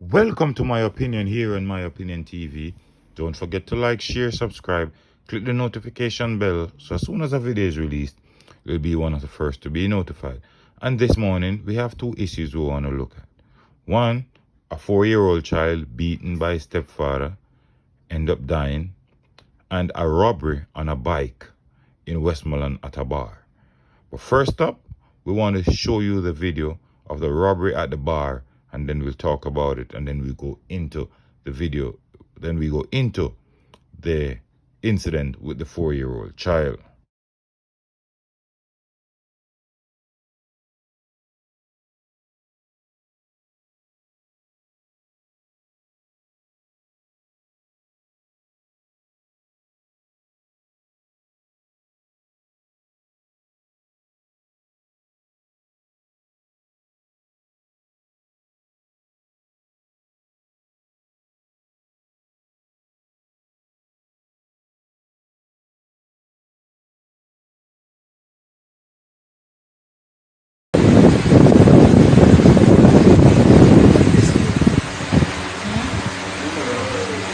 Welcome to My Opinion here on My Opinion TV. Don't forget to like, share, subscribe, click the notification bell so as soon as a video is released, you'll be one of the first to be notified. And this morning, we have two issues we want to look at. One, a 4-year-old child beaten by his stepfather, end up dying, and a robbery on a bike in Westmoreland at a bar. But first up, we want to show you the video of the robbery at the bar, and then we'll talk about it, and then we go into the video, then we go into the incident with the 4-year-old child.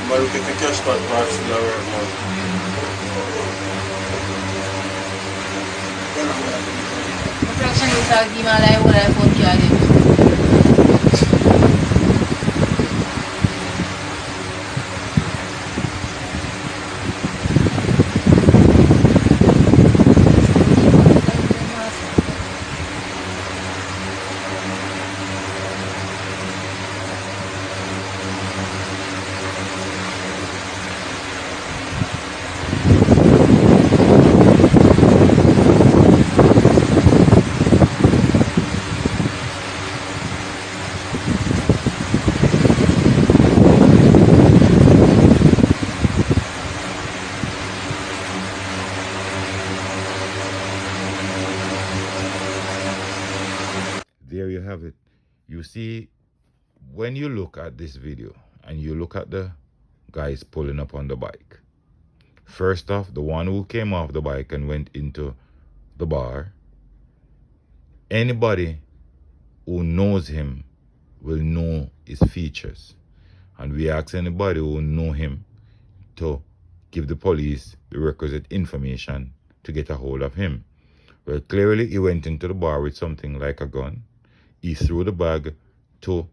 Maluco que cash part box in our mouth. Fraction isa di malay wala po kaya. There you have it. You see, when you look at this video and you look at the guys pulling up on the bike, first off, the one who came off the bike and went into the bar, anybody who knows him will know his features. And we ask anybody who know him to give the police the requisite information to get a hold of him. Well, clearly he went into the bar with something like a gun. He threw the bag to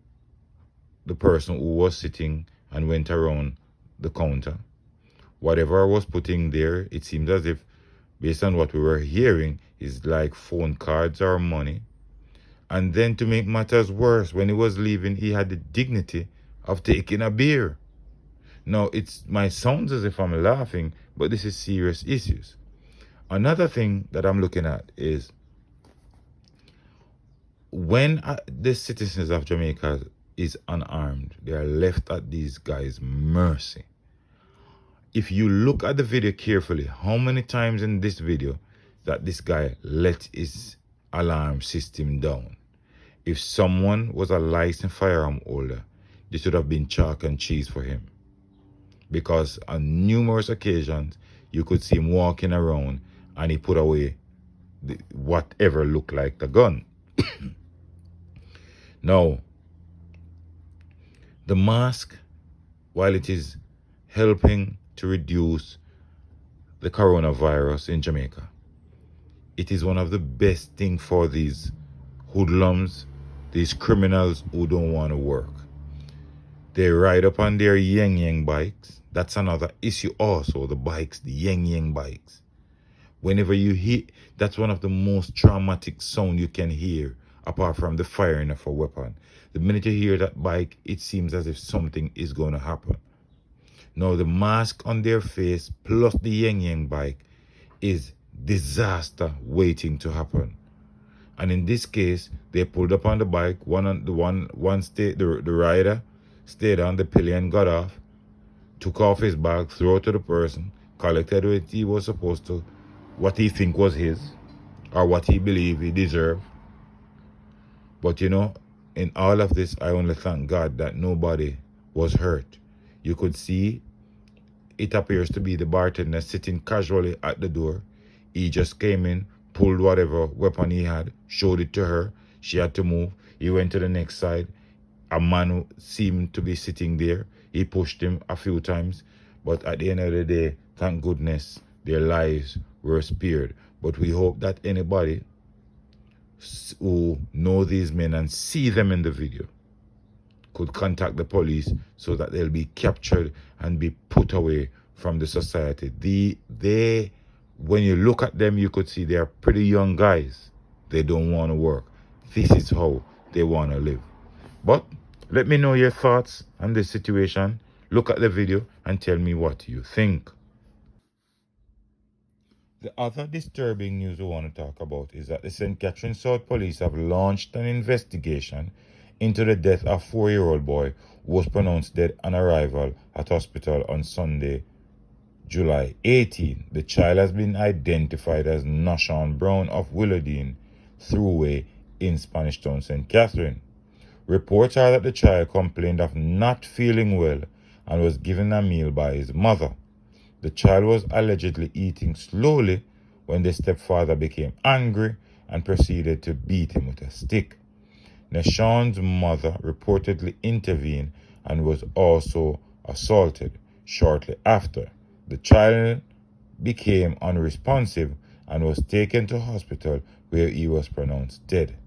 the person who was sitting and went around the counter. Whatever was putting there, it seems as if, based on what we were hearing, is like phone cards or money. And then to make matters worse, when he was leaving, he had the dignity of taking a beer. Now, it might sound as if I'm laughing, but this is serious issues. Another thing that I'm looking at is when the citizens of Jamaica is unarmed, they are left at these guys' mercy. If you look at the video carefully, how many times in this video that this guy let his alarm system down? If someone was a licensed firearm holder, this would have been chalk and cheese for him. Because on numerous occasions, you could see him walking around and he put away whatever looked like the gun. Now, the mask, while it is helping to reduce the coronavirus in Jamaica, it is one of the best things for these hoodlums, these criminals who don't want to work. They ride up on their yang bikes. That's another issue also, the bikes, the yang bikes. Whenever you hit, that's one of the most traumatic sound you can hear, apart from the firing of a weapon. The minute you hear that bike, it seems as if something is going to happen. Now, the mask on their face plus the yang bike is disaster waiting to happen. And in this case, they pulled up on the bike. The rider stayed on the pillion, got off, took off his bag, threw it to the person, collected what he was supposed to, what he think was his, or what he believed he deserved. But you know, in all of this, I only thank God that nobody was hurt. You could see it appears to be the bartender sitting casually at the door. He just came in, pulled whatever weapon he had, showed it to her. She had to move. He went to the next side. a man who seemed to be sitting there. He pushed him a few times, but at the end of the day, thank goodness, their lives were spared. But we hope that anybody who know these men and see them in the video could contact the police so that they'll be captured and be put away from the society. They, when you look at them, you could see they are pretty young guys. They don't want to work. This is how they want to live. But let me know your thoughts on this situation. Look at the video and tell me what you think. The other disturbing news we want to talk about is that the St. Catherine South Police have launched an investigation into the death of a 4-year-old boy who was pronounced dead on arrival at hospital on Sunday, July 18. The child has been identified as Nashawn Brown of Willowdene Thruway in Spanish Town, St. Catherine. Reports are that the child complained of not feeling well and was given a meal by his mother. The child was allegedly eating slowly when the stepfather became angry and proceeded to beat him with a stick. Nashawn's mother reportedly intervened and was also assaulted shortly after. The child became unresponsive and was taken to hospital where he was pronounced dead.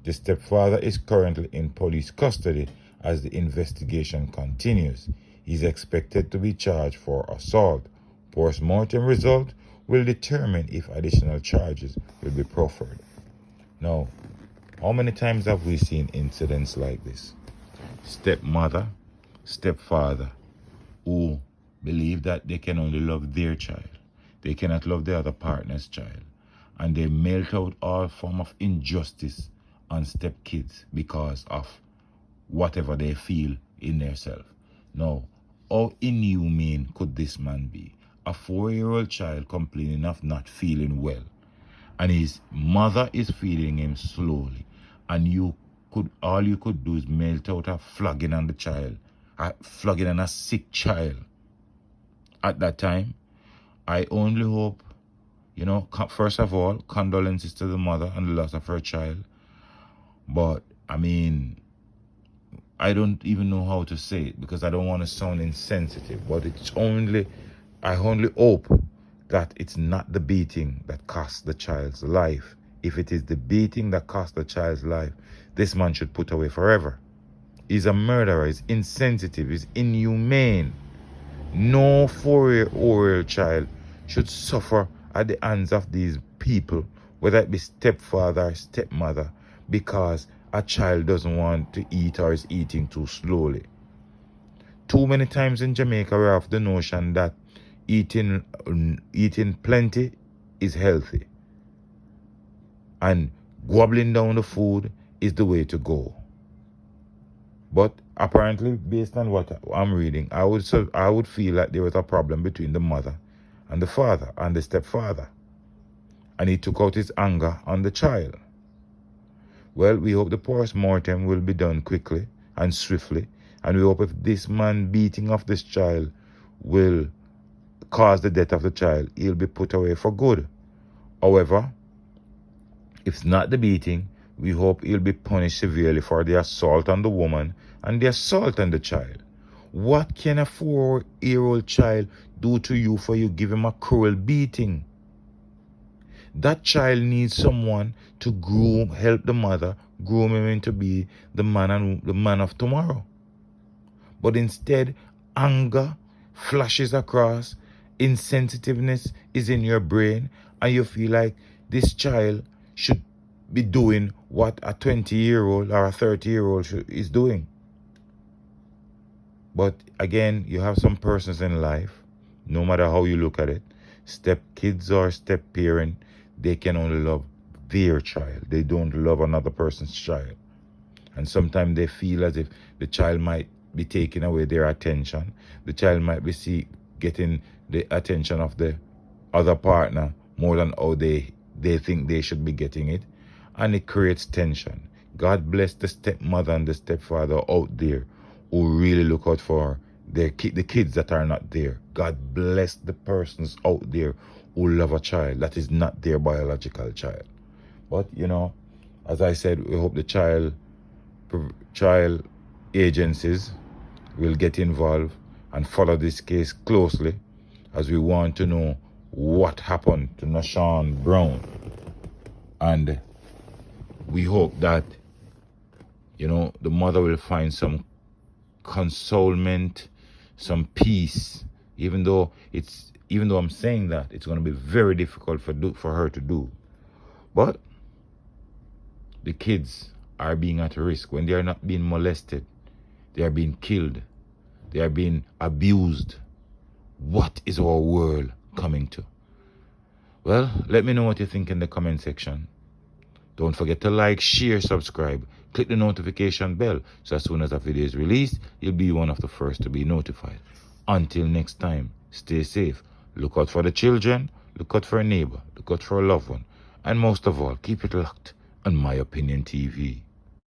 The stepfather is currently in police custody as the investigation continues. He is expected to be charged for assault. Post-mortem result will determine if additional charges will be proffered. Now, how many times have we seen incidents like this? Stepmother, stepfather, who believe that they can only love their child. They cannot love the other partner's child. And they melt out all form of injustice on stepkids because of whatever they feel in themselves. Now, how inhumane could this man be? A 4-year-old child complaining of not feeling well, and his mother is feeding him slowly, and all you could do is melt out a flogging on the child, a flogging on a sick child. At that time, I only hope, first of all, condolences to the mother and the loss of her child. But I mean, I don't even know how to say it because I don't want to sound insensitive, but I only hope that it's not the beating that cost the child's life. If it is the beating that cost the child's life, this man should put away forever. He's a murderer, he's insensitive, he's inhumane. No 4-year-old child should suffer at the hands of these people, whether it be stepfather or stepmother, because a child doesn't want to eat or is eating too slowly. Too many times in Jamaica we have the notion that eating plenty is healthy, and gobbling down the food is the way to go. But apparently, based on what I'm reading, I would feel like there was a problem between the mother and the father and the stepfather, and he took out his anger on the child. Well, we hope the post-mortem will be done quickly and swiftly, and we hope if this man beating of this child will cause the death of the child, he'll be put away for good. However, if it's not the beating, we hope he'll be punished severely for the assault on the woman and the assault on the child. What can a 4-year-old child do to you for you give him a cruel beating? That child needs someone to help the mother groom him into be the man of tomorrow. But instead, anger flashes across, insensitiveness is in your brain, and you feel like this child should be doing what a 20-year-old or a 30-year-old is doing. But again, you have some persons in life, no matter how you look at it, step kids or step parent, they can only love their child. They don't love another person's child. And sometimes they feel as if the child might be taking away their attention. The child might be getting the attention of the other partner more than how they think they should be getting it. And it creates tension. God bless the stepmother and the stepfather out there who really look out for the kids that are not there. God bless the persons out there who love a child that is not their biological child. But, as I said, we hope the child agencies will get involved and follow this case closely, as we want to know what happened to Nashawn Brown. And we hope that, you know, the mother will find some consolement, some peace, even though I'm saying that it's going to be very difficult for her to do. But the kids are being at risk when they are not being molested. They are being killed. They are being abused. What is our world coming to? Well, let me know what you think in the comment section. Don't forget to like, share, subscribe. Click the notification bell so as soon as a video is released, you'll be one of the first to be notified. Until next time, stay safe. Look out for the children. Look out for a neighbor. Look out for a loved one. And most of all, keep it locked on My Opinion TV.